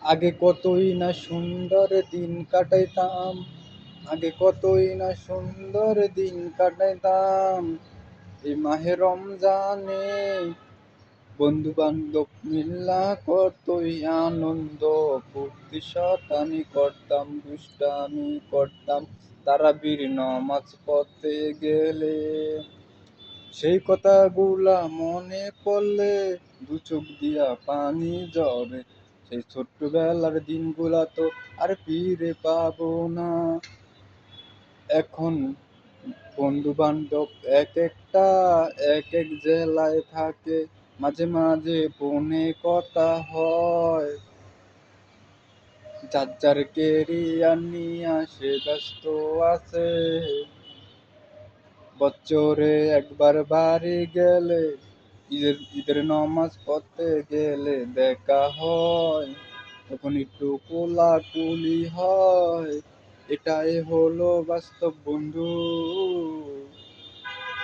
আগে কতই না সুন্দর দিন কাটাইতাম, আগে কতই না সুন্দর দিন কাটাইতাম। এই মাহে রমজানে বন্ধু বান্ধব মিল্লা কতই আনন্দ ফুর্তি শতানি করতাম, দুষ্টামি করতাম। তারাবির নামাজ পড়তে গেলে সেই কথাগুলা মনে পড়লে দু চোখ দিয়া পানি ঝরে। সেই ছোট্টবেলার দিনগুলা তো আর ফিরে পাবো না। এখন বন্ধু বান্ধব একটা এক এক জেলায় থাকে, মাঝে মাঝে ফোনে কথা হয়। যার যার কেরিয়ার নিয়া সে ব্যস্ত আছে। বছরে একবার বাড়ি গেলে ঈদের নামাজ পড়তে গেলে দেখা হয়, তখন একটু কোলাকুলি হয়। এটাই হলো বাস্তব বন্ধু।